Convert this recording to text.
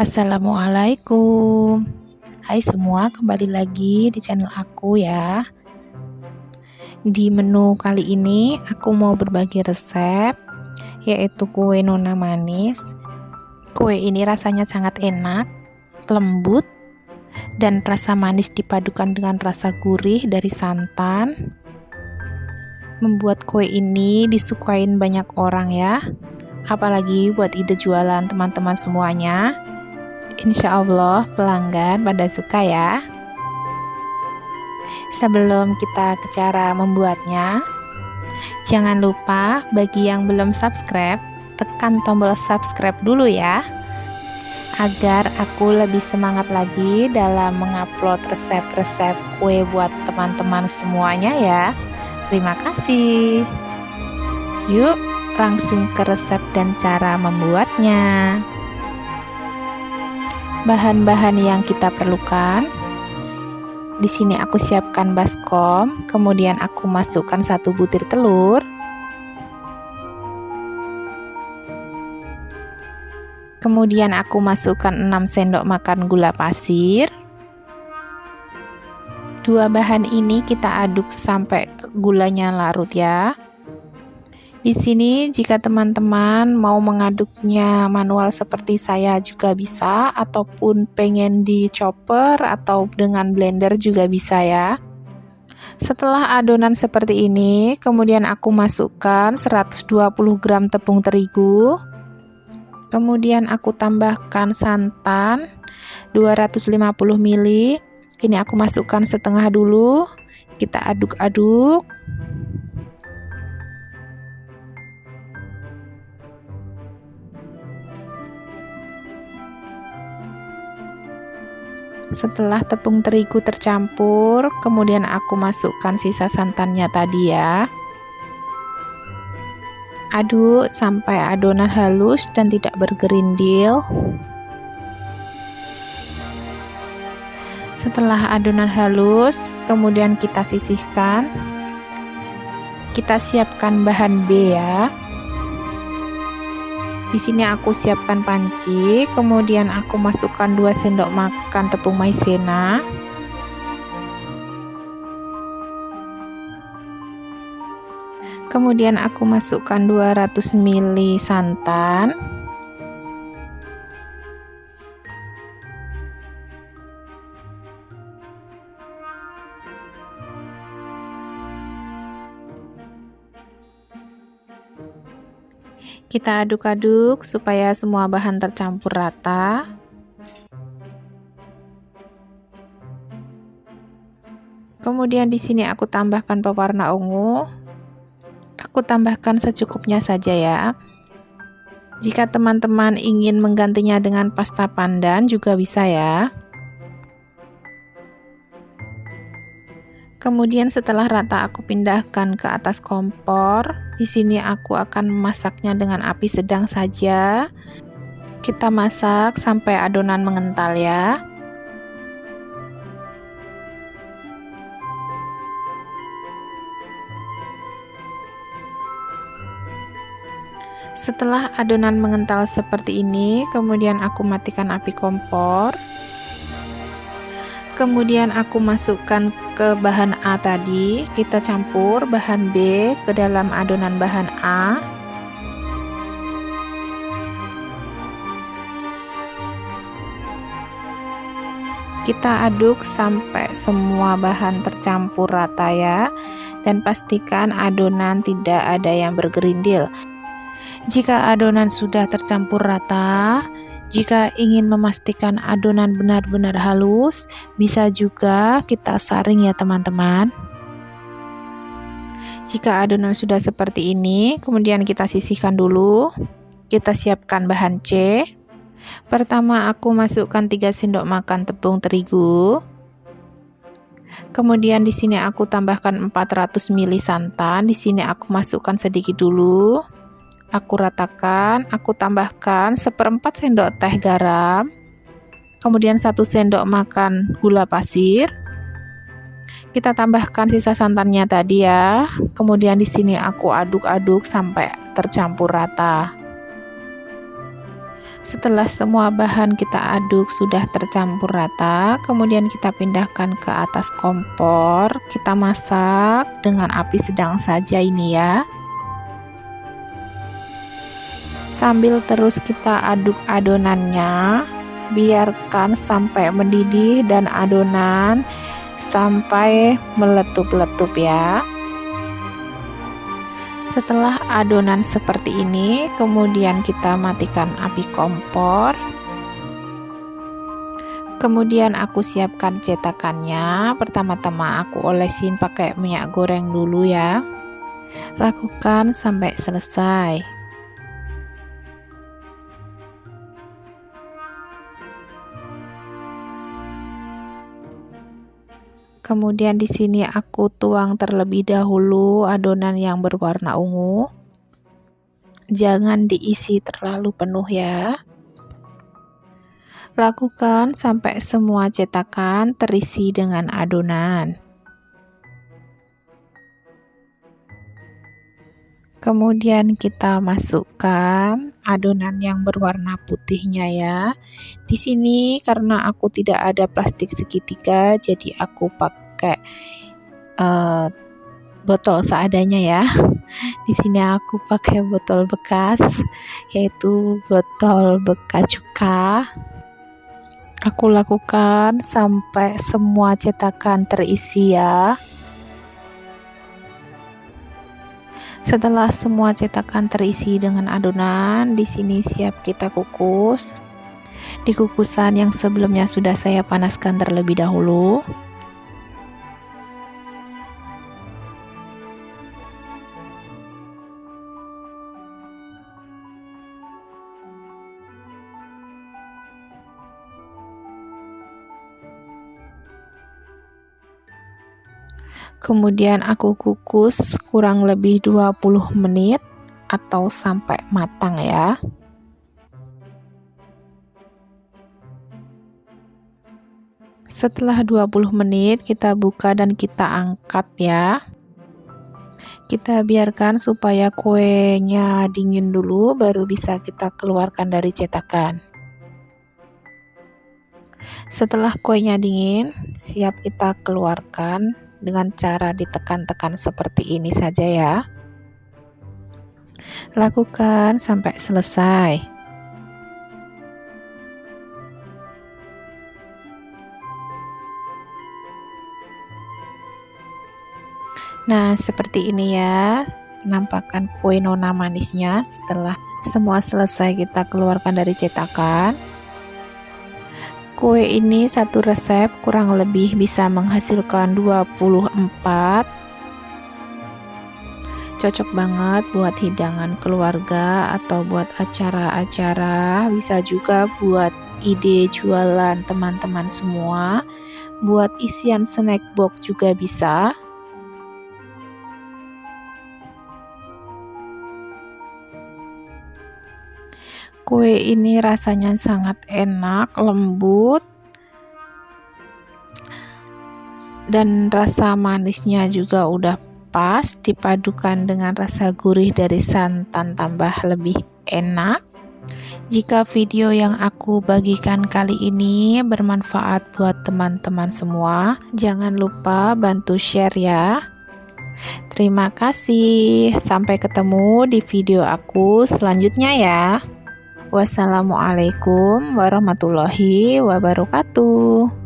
Assalamualaikum. Hai semua, kembali lagi di channel aku ya. Di menu kali ini aku mau berbagi resep, yaitu kue nona manis. Kue ini rasanya sangat enak, lembut, dan rasa manis dipadukan dengan rasa gurih dari santan. Membuat kue ini disukain banyak orang ya, apalagi buat ide jualan teman-teman semuanya. Insya Allah pelanggan pada suka ya. Sebelum kita ke cara membuatnya, jangan lupa bagi yang belum subscribe, tekan tombol subscribe dulu ya, agar aku lebih semangat lagi dalam mengupload resep-resep kue buat teman-teman semuanya ya. Terima kasih. Yuk langsung ke resep dan cara membuatnya. Bahan-bahan yang kita perlukan. Di sini aku siapkan baskom, kemudian aku masukkan 1 butir telur. Kemudian aku masukkan 6 sendok makan gula pasir. 2 bahan ini kita aduk sampai gulanya larut ya. Di sini jika teman-teman mau mengaduknya manual seperti saya juga bisa, ataupun pengen di chopper atau dengan blender juga bisa ya. Setelah adonan seperti ini, kemudian aku masukkan 120 gram tepung terigu. Kemudian aku tambahkan santan 250 ml. Ini aku masukkan setengah dulu. Kita aduk-aduk. Setelah tepung terigu tercampur, kemudian aku masukkan sisa santannya tadi ya. Aduk sampai adonan halus dan tidak bergerindil. Setelah adonan halus, kemudian kita sisihkan. Kita siapkan bahan B ya. Di sini aku siapkan panci, kemudian aku masukkan 2 sendok makan tepung maizena. Kemudian aku masukkan 200 ml santan. Kita aduk-aduk supaya semua bahan tercampur rata. Kemudian di sini aku tambahkan pewarna ungu. Aku tambahkan secukupnya saja ya. Jika teman-teman ingin menggantinya dengan pasta pandan juga bisa ya. Kemudian setelah rata aku pindahkan ke atas kompor. Di sini aku akan memasaknya dengan api sedang saja. Kita masak sampai adonan mengental ya. Setelah adonan mengental seperti ini, kemudian aku matikan api kompor. Kemudian aku masukkan ke bahan A tadi, kita campur bahan B ke dalam adonan bahan A. Kita aduk sampai semua bahan tercampur rata ya, dan pastikan adonan tidak ada yang bergerindil. Jika adonan sudah tercampur rata, jika ingin memastikan adonan benar-benar halus, bisa juga kita saring ya teman-teman. Jika adonan sudah seperti ini, kemudian kita sisihkan dulu. Kita siapkan bahan C. Pertama aku masukkan 3 sendok makan tepung terigu. Kemudian di sini aku tambahkan 400 ml santan. Di sini aku masukkan sedikit dulu. Aku ratakan, aku tambahkan 1/4 sendok teh garam, kemudian 1 sendok makan gula pasir. Kita tambahkan sisa santannya tadi ya. Kemudian di sini aku aduk-aduk sampai tercampur rata. Setelah semua bahan kita aduk sudah tercampur rata, kemudian kita pindahkan ke atas kompor. Kita masak dengan api sedang saja ini ya. Sambil terus kita aduk adonannya, biarkan sampai mendidih dan adonan sampai meletup-letup ya. Setelah adonan seperti ini, kemudian kita matikan api kompor. Kemudian aku siapkan cetakannya. Pertama-tama aku olesin pakai minyak goreng dulu ya. Lakukan sampai selesai. Kemudian di sini aku tuang terlebih dahulu adonan yang berwarna ungu. Jangan diisi terlalu penuh ya. Lakukan sampai semua cetakan terisi dengan adonan. Kemudian kita masukkan adonan yang berwarna putihnya ya. Di sini karena aku tidak ada plastik segitiga, jadi aku pakai botol seadanya ya. Di sini aku pakai botol bekas, yaitu botol bekas cuka. Aku lakukan sampai semua cetakan terisi ya. Setelah semua cetakan terisi dengan adonan, di sini siap kita kukus. Di kukusan yang sebelumnya sudah saya panaskan terlebih dahulu. Kemudian aku kukus kurang lebih 20 menit atau sampai matang ya. Setelah 20 menit kita buka dan kita angkat ya. Kita biarkan supaya kuenya dingin dulu, baru bisa kita keluarkan dari cetakan. Setelah kuenya dingin, siap kita keluarkan dengan cara ditekan-tekan seperti ini saja ya. Lakukan sampai selesai. Nah, seperti ini ya penampakan kue nona manisnya setelah semua selesai kita keluarkan dari cetakan. Kue ini satu resep kurang lebih bisa menghasilkan 24. Cocok banget buat hidangan keluarga atau buat acara-acara, bisa juga buat ide jualan teman-teman semua, buat isian snack box juga bisa. Kue ini rasanya sangat enak, lembut, dan rasa manisnya juga udah pas, dipadukan dengan rasa gurih dari santan tambah lebih enak. Jika video yang aku bagikan kali ini bermanfaat buat teman-teman semua, jangan lupa bantu share ya. Terima kasih, sampai ketemu di video aku selanjutnya ya. Wassalamualaikum warahmatullahi wabarakatuh.